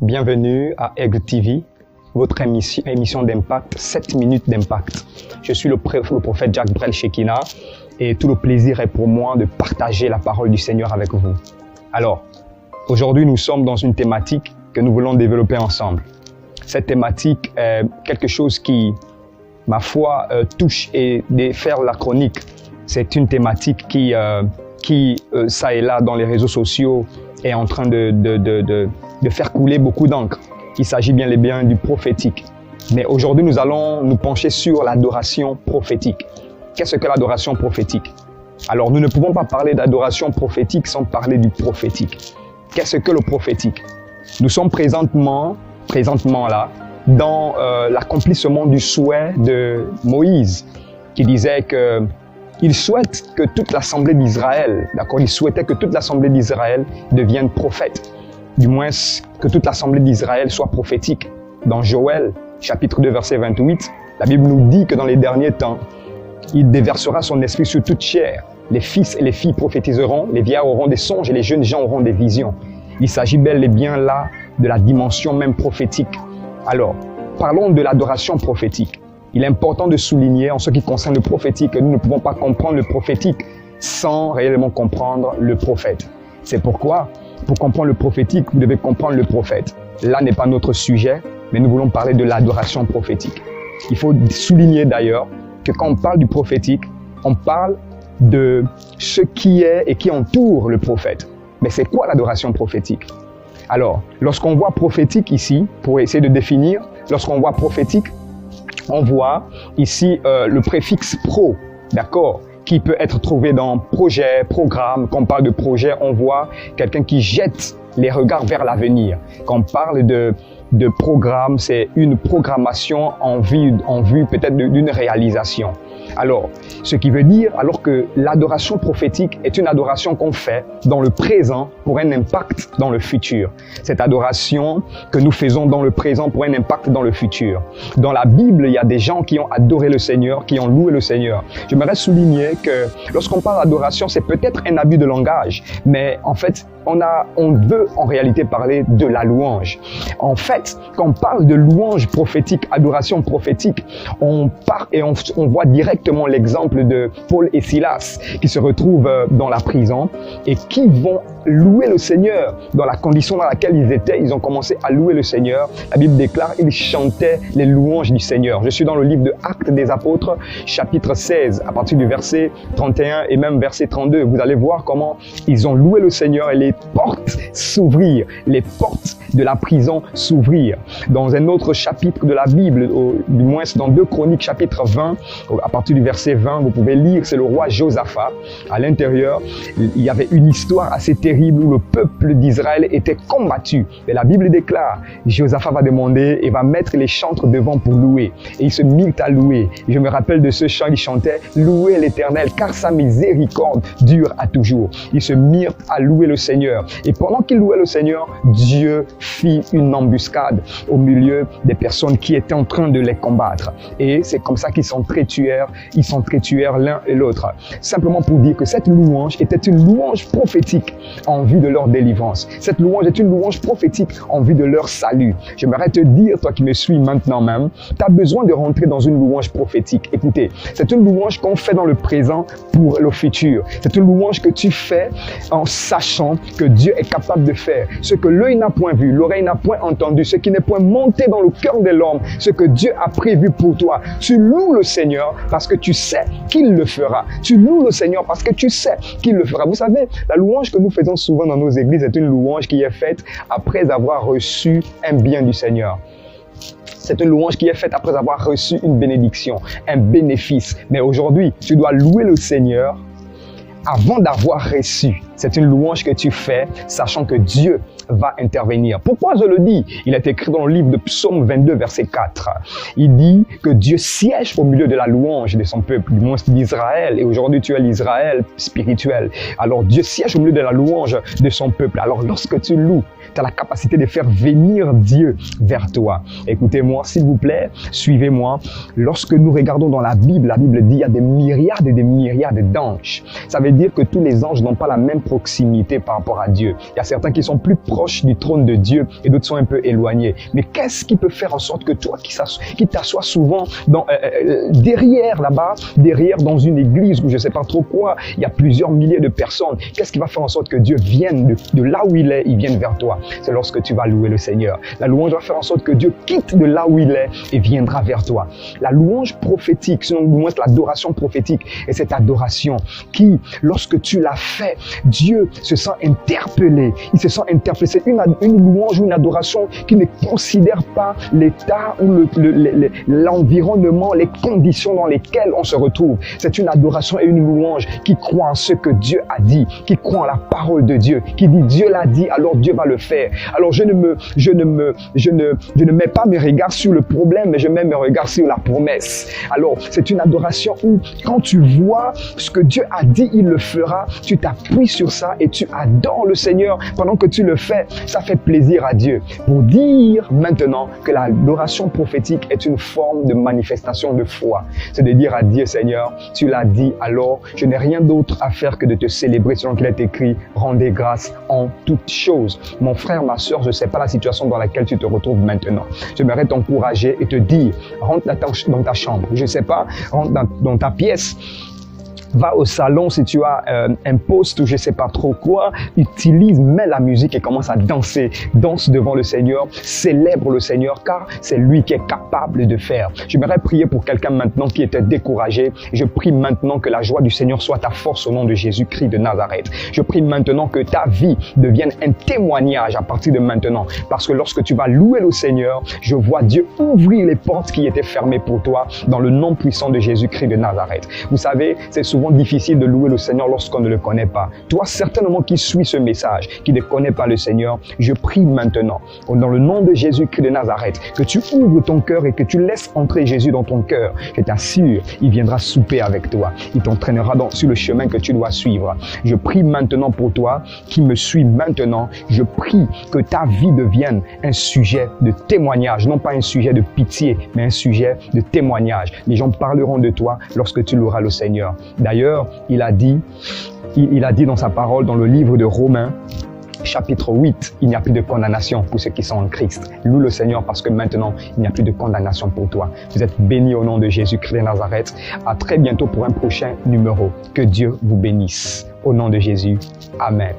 Bienvenue à Aigle TV, votre émission d'impact, 7 minutes d'impact. Je suis le prophète Jack Brel Shekina et tout le plaisir est pour moi de partager la parole du Seigneur avec vous. Alors, aujourd'hui nous sommes dans une thématique que nous voulons développer ensemble. Cette thématique est quelque chose qui, ma foi, touche et de faire la chronique. C'est une thématique qui ça et là dans les réseaux sociaux est en train de faire couler beaucoup d'encre. Il s'agit bien et bien du prophétique. Mais aujourd'hui, nous allons nous pencher sur l'adoration prophétique. Qu'est-ce que l'adoration prophétique? Alors, nous ne pouvons pas parler d'adoration prophétique sans parler du prophétique. Qu'est-ce que le prophétique? Nous sommes présentement là, dans l'accomplissement du souhait de Moïse, qui disait que il souhaite que toute l'assemblée d'Israël, d'accord, il souhaitait que toute l'assemblée d'Israël devienne prophète. Du moins, que toute l'assemblée d'Israël soit prophétique. Dans Joël, chapitre 2, verset 28, la Bible nous dit que dans les derniers temps, il déversera son esprit sur toute chair. Les fils et les filles prophétiseront, les vieillards auront des songes et les jeunes gens auront des visions. Il s'agit bel et bien là de la dimension même prophétique. Alors, parlons de l'adoration prophétique. Il est important de souligner en ce qui concerne le prophétique que nous ne pouvons pas comprendre le prophétique sans réellement comprendre le prophète. C'est pourquoi, pour comprendre le prophétique, vous devez comprendre le prophète. Là n'est pas notre sujet, mais nous voulons parler de l'adoration prophétique. Il faut souligner d'ailleurs que quand on parle du prophétique, on parle de ce qui est et qui entoure le prophète. Mais c'est quoi l'adoration prophétique? Alors, lorsqu'on voit prophétique ici, pour essayer de définir, lorsqu'on voit prophétique, on voit ici le préfixe pro, d'accord, qui peut être trouvé dans projet, programme. Quand on parle de projet, on voit quelqu'un qui jette les regards vers l'avenir. Quand on parle de programme, c'est une programmation en vue peut-être d'une réalisation. Alors, ce qui veut dire alors que l'adoration prophétique est une adoration qu'on fait dans le présent pour un impact dans le futur. Cette adoration que nous faisons dans le présent pour un impact dans le futur. Dans la Bible, il y a des gens qui ont adoré le Seigneur, qui ont loué le Seigneur. J'aimerais souligner que lorsqu'on parle d'adoration, c'est peut-être un abus de langage, mais en fait, on veut en réalité parler de la louange. En fait, quand on parle de louange prophétique, adoration prophétique, on part et on voit directement l'exemple de Paul et Silas qui se retrouvent dans la prison et qui vont louer le Seigneur dans la condition dans laquelle ils étaient. Ils ont commencé à louer le Seigneur. La Bible déclare qu'ils chantaient les louanges du Seigneur. Je suis dans le livre de Actes des Apôtres, chapitre 16, à partir du verset 31 et même verset 32. Vous allez voir comment ils ont loué le Seigneur et les portes s'ouvrirent, les portes de la prison s'ouvrirent. Dans un autre chapitre de la Bible, du moins dans 2 Chroniques chapitre 20, à partir du verset 20, vous pouvez lire, c'est le roi Josaphat. À l'intérieur, il y avait une histoire assez terrible où le peuple d'Israël était combattu. Et la Bible déclare, Josaphat va demander et va mettre les chantres devant pour louer. Et ils se mirent à louer. Et je me rappelle de ce chant, ils chantaient « Louez l'Éternel, car sa miséricorde dure à toujours ». Ils se mirent à louer le Seigneur. Et pendant qu'ils louaient le Seigneur, Dieu fit une embuscade au milieu des personnes qui étaient en train de les combattre. Et c'est comme ça qu'ils s'entretuèrent l'un et l'autre. Simplement pour dire que cette louange était une louange prophétique en vue de leur délivrance. Cette louange est une louange prophétique en vue de leur salut. J'aimerais te dire, toi qui me suis maintenant même, tu as besoin de rentrer dans une louange prophétique. Écoutez, c'est une louange qu'on fait dans le présent pour le futur. C'est une louange que tu fais en sachant que Dieu est capable de faire ce que l'œil n'a point vu, l'oreille n'a point entendu, ce qui n'est point monté dans le cœur de l'homme, ce que Dieu a prévu pour toi. Tu loues le Seigneur parce que tu sais qu'il le fera. Tu loues le Seigneur parce que tu sais qu'il le fera. Vous savez, la louange que nous faisons souvent dans nos églises est une louange qui est faite après avoir reçu un bien du Seigneur. C'est une louange qui est faite après avoir reçu une bénédiction, un bénéfice. Mais aujourd'hui, tu dois louer le Seigneur avant d'avoir reçu. C'est une louange que tu fais, sachant que Dieu va intervenir. Pourquoi je le dis? Il est écrit dans le livre de Psaume 22, verset 4. Il dit que Dieu siège au milieu de la louange de son peuple, du moins d'Israël. Et aujourd'hui, tu es l'Israël spirituel. Alors, Dieu siège au milieu de la louange de son peuple. Alors, lorsque tu loues, tu as la capacité de faire venir Dieu vers toi. Écoutez-moi, s'il vous plaît, suivez-moi. Lorsque nous regardons dans la Bible dit qu'il y a des myriades et des myriades d'anges. Ça veut dire que tous les anges n'ont pas la même proximité par rapport à Dieu. Il y a certains qui sont plus proches du trône de Dieu et d'autres sont un peu éloignés. Mais qu'est-ce qui peut faire en sorte que toi qui t'assois souvent derrière là-bas, derrière dans une église ou je ne sais pas trop quoi, il y a plusieurs milliers de personnes, qu'est-ce qui va faire en sorte que Dieu vienne de là où il est, il vienne vers toi? C'est lorsque tu vas louer le Seigneur. La louange va faire en sorte que Dieu quitte de là où il est et viendra vers toi. La louange prophétique, sinon du moins l'adoration prophétique, est cette adoration qui, lorsque tu l'as fait, Dieu se sent interpellé. Il se sent interpellé. C'est une louange ou une adoration qui ne considère pas l'état ou l'environnement, les conditions dans lesquelles on se retrouve. C'est une adoration et une louange qui croit en ce que Dieu a dit, qui croit en la parole de Dieu, qui dit Dieu l'a dit, alors Dieu va le faire. Alors je ne mets pas mes regards sur le problème, mais je mets mes regards sur la promesse. Alors c'est une adoration où quand tu vois ce que Dieu a dit, il le fera, tu t'appuies sur ça et tu adores le Seigneur pendant que tu le fais. Ça fait plaisir à Dieu. Pour dire maintenant que l'adoration prophétique est une forme de manifestation de foi. C'est de dire à Dieu, Seigneur, tu l'as dit, alors je n'ai rien d'autre à faire que de te célébrer selon qu'il est écrit, rendez grâce en toutes choses. Mon frère, ma soeur, je ne sais pas la situation dans laquelle tu te retrouves maintenant. J'aimerais t'encourager et te dire, rentre dans ta chambre, je ne sais pas, rentre dans ta pièce. Va au salon si tu as un poste ou je sais pas trop quoi, mets la musique et commence à danser. Danse devant le Seigneur, célèbre le Seigneur car c'est lui qui est capable de faire. J'aimerais prier pour quelqu'un maintenant qui était découragé. Je prie maintenant que la joie du Seigneur soit ta force au nom de Jésus-Christ de Nazareth. Je prie maintenant que ta vie devienne un témoignage à partir de maintenant. Parce que lorsque tu vas louer le Seigneur, je vois Dieu ouvrir les portes qui étaient fermées pour toi dans le nom puissant de Jésus-Christ de Nazareth. Vous savez, c'est souvent difficile de louer le Seigneur lorsqu'on ne le connaît pas. Toi, certainement qui suis ce message, qui ne connaît pas le Seigneur, je prie maintenant, dans le nom de Jésus-Christ de Nazareth, que tu ouvres ton cœur et que tu laisses entrer Jésus dans ton cœur. Je t'assure, il viendra souper avec toi. Il t'entraînera sur le chemin que tu dois suivre. Je prie maintenant pour toi, qui me suis maintenant, je prie que ta vie devienne un sujet de témoignage, non pas un sujet de pitié, mais un sujet de témoignage. Les gens parleront de toi lorsque tu loueras le Seigneur. D'ailleurs, il a dit dans sa parole, dans le livre de Romains, chapitre 8, il n'y a plus de condamnation pour ceux qui sont en Christ. Loue le Seigneur parce que maintenant, il n'y a plus de condamnation pour toi. Vous êtes bénis au nom de Jésus-Christ de Nazareth. À très bientôt pour un prochain numéro. Que Dieu vous bénisse. Au nom de Jésus. Amen.